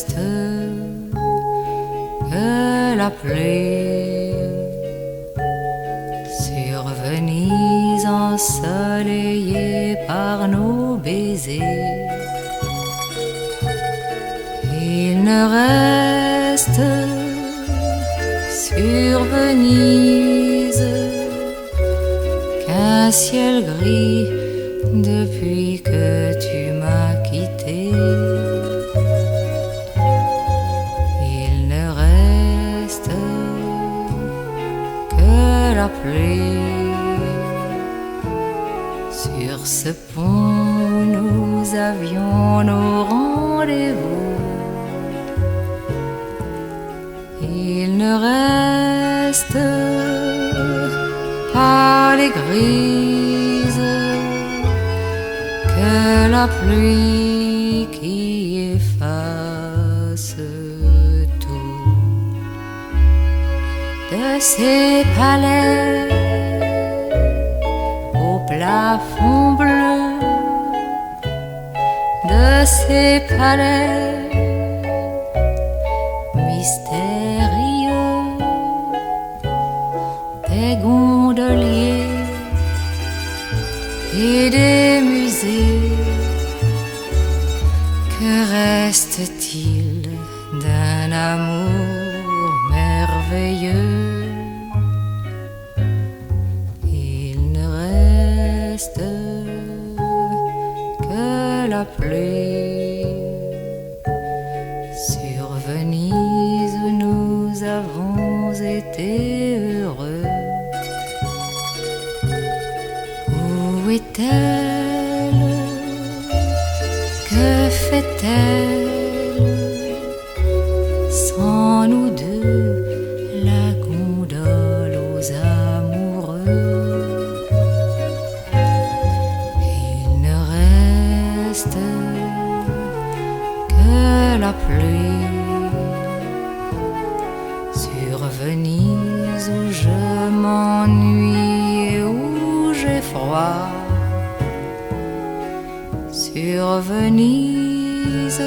reste que la pluie sur Venise ensoleillée par nos baisers. Il ne reste sur Venise qu'un ciel gris depuis que tu m'as quitté. Il ne reste que la pluie sur ce pont où nous avions nos rendez-vous. Il ne reste pas les grises que la pluie qui efface tout de ces palais au plafond bleu, de ces palais mystérieux, des gondoliers et des musées. Que reste-t-il d'un amour merveilleux? Il ne reste que la pluie sur Venise où nous avons été heureux. Où est-elle? Que fait-elle sans nous deux, la gondole aux amoureux? Il ne reste que la pluie sur Venise où je m'ennuie et où j'ai froid. Sur Venise,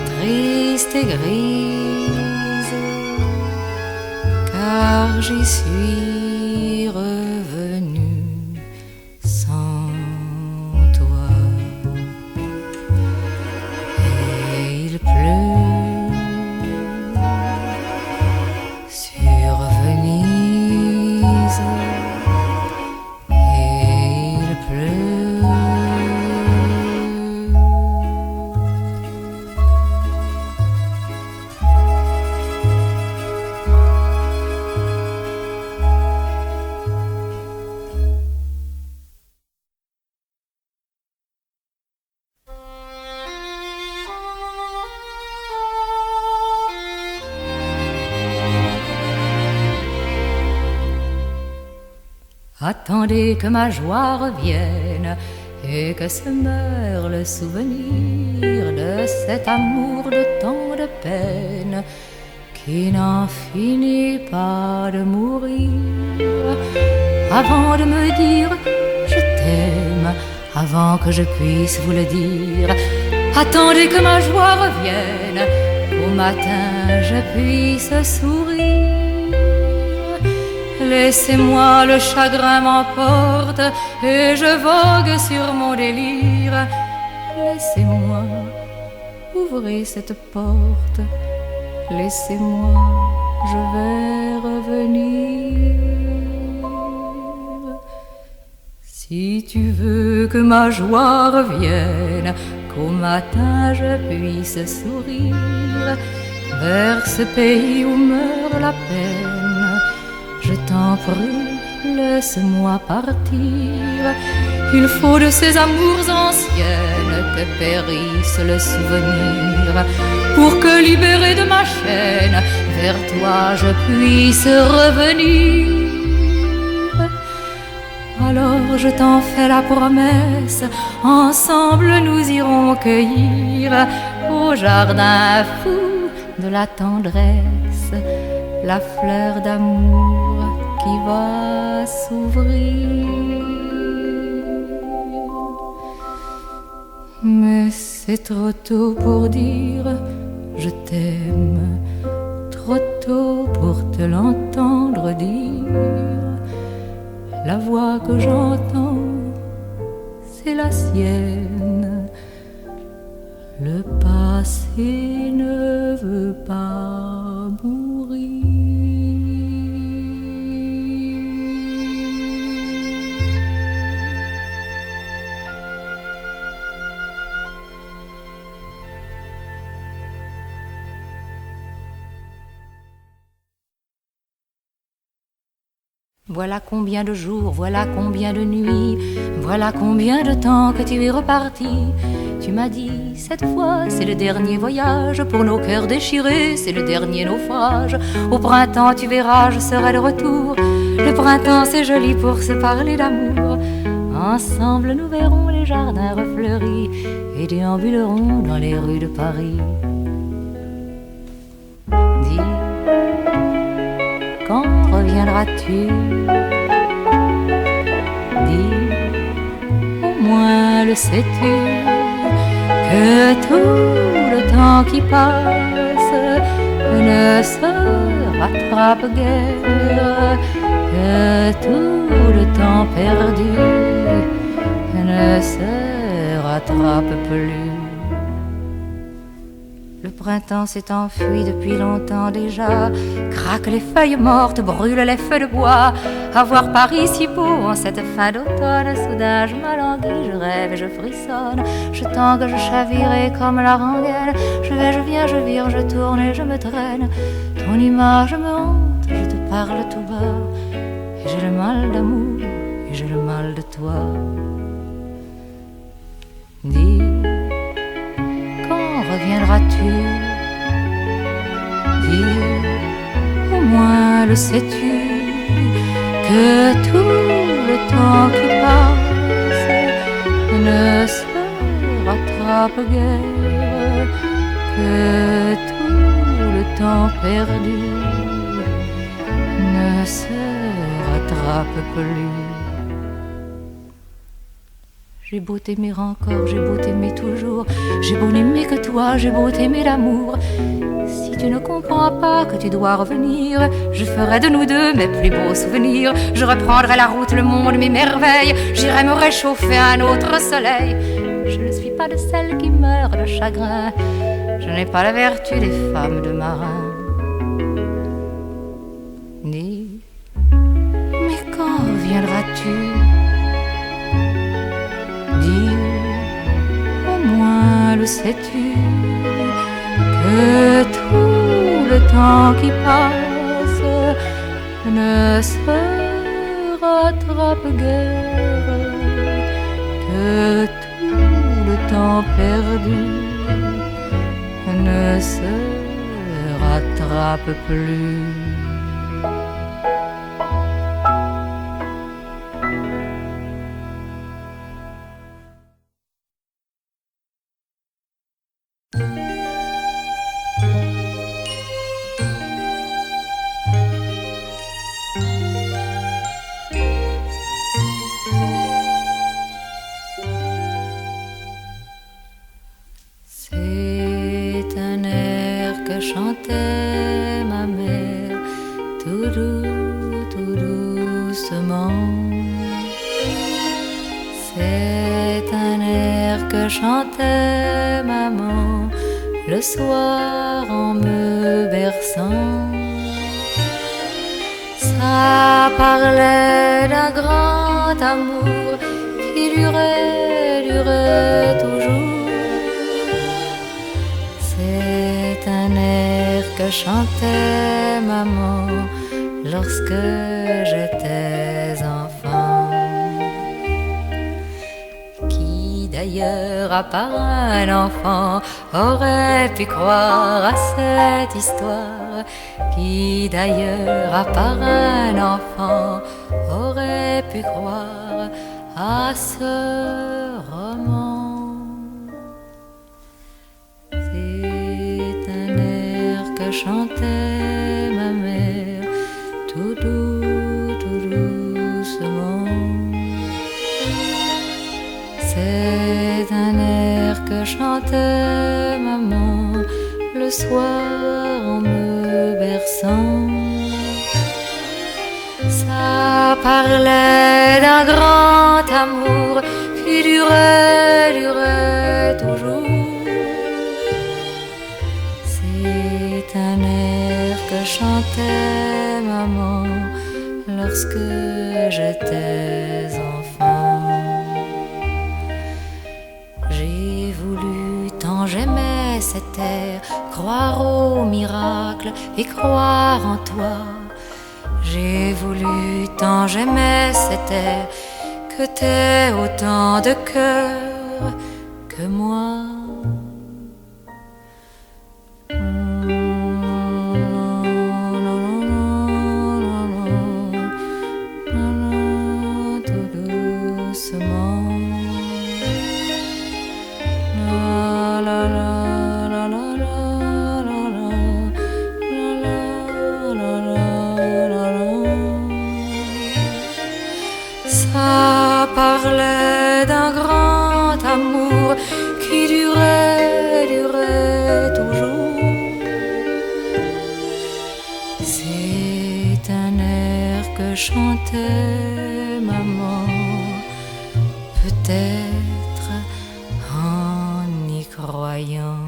triste et grise, car j'y suis revenu sans toi. Et il pleut sur Venise, et il pleut. Attendez que ma joie revienne et que se meure le souvenir de cet amour de tant de peine qui n'en finit pas de mourir. Avant de me dire je t'aime, avant que je puisse vous le dire, attendez que ma joie revienne, qu'au matin je puisse sourire. Laissez-moi, le chagrin m'emporte et je vogue sur mon délire. Laissez-moi, ouvrez cette porte. Laissez-moi, je vais revenir. Si tu veux que ma joie revienne, qu'au matin je puisse sourire, vers ce pays où meurt la peine, je t'en prie, laisse-moi partir. Il faut de ces amours anciennes que périsse le souvenir, pour que libéré de ma chaîne, vers toi je puisse revenir. Alors je t'en fais la promesse, ensemble nous irons cueillir au jardin fou de la tendresse la fleur d'amour qui va s'ouvrir. Mais c'est trop tôt pour dire je t'aime, trop tôt pour te l'entendre dire. La voix que j'entends, c'est la sienne. Le passé ne veut pas mourir. Voilà combien de jours, voilà combien de nuits, voilà combien de temps que tu es reparti. Tu m'as dit, cette fois c'est le dernier voyage, pour nos cœurs déchirés c'est le dernier naufrage. Au printemps tu verras, je serai de retour. Le printemps c'est joli pour se parler d'amour. Ensemble nous verrons les jardins refleuris et déambulerons dans les rues de Paris. Dis, quand reviendras-tu? Dis, au moins le sais-tu, que tout le temps qui passe ne se rattrape guère, que tout le temps perdu ne se rattrape plus. Le printemps s'est enfui depuis longtemps déjà, craquent les feuilles mortes, brûlent les feux de bois. À voir Paris si beau en cette fin d'automne, soudain je m'alanguis, je rêve et je frissonne. Je tangue, je chavire et comme la rengaine, je vais, je viens, je vire, je tourne et je me traîne. Ton image me hante, je te parle tout bas, et j'ai le mal d'amour et j'ai le mal de toi. Dis, quand reviendras-tu? Dis, au moins le sais-tu, que tout le temps qui passe ne se rattrape guère, que tout le temps perdu ne se rattrape plus. J'ai beau t'aimer encore, j'ai beau t'aimer toujours, j'ai beau n'aimer que toi, j'ai beau t'aimer d'amour. Si tu ne comprends pas que tu dois revenir, je ferai de nous deux mes plus beaux souvenirs. Je reprendrai la route, le monde m'émerveille, j'irai me réchauffer à un autre soleil. Je ne suis pas de celles qui meurent de chagrin, je n'ai pas la vertu des femmes de marins. Dis, mais quand reviendras-tu? Dis, au moins le sais-tu, que tout le temps qui passe ne se rattrape guère, que tout le temps perdu ne se rattrape plus. Chantait ma mère tout doucement. C'est un air que chantait maman le soir en me berçant. Ça parlait d'un grand amour qui durait toujours. C'est un air que chantait maman lorsque j'étais enfant. Qui d'ailleurs, à part un enfant, aurait pu croire à cette histoire? Qui d'ailleurs, à part un enfant, aurait pu croire à ce roman? Chantait ma mère tout doucement. C'est un air chantait maman le soir en me berçant. Ça parlait d'un grand amour qui durait toujours. C'est un air que chantait maman lorsque j'étais enfant. J'ai voulu, tant j'aimais cet air, croire au miracle et croire en toi. J'ai voulu, tant j'aimais cet air, que t'aies autant de cœur que moi. Tout doucement. Ça parlait d'un grand amour qui durait toujours. C'est un air que chantait maman, peut-être en y croyant.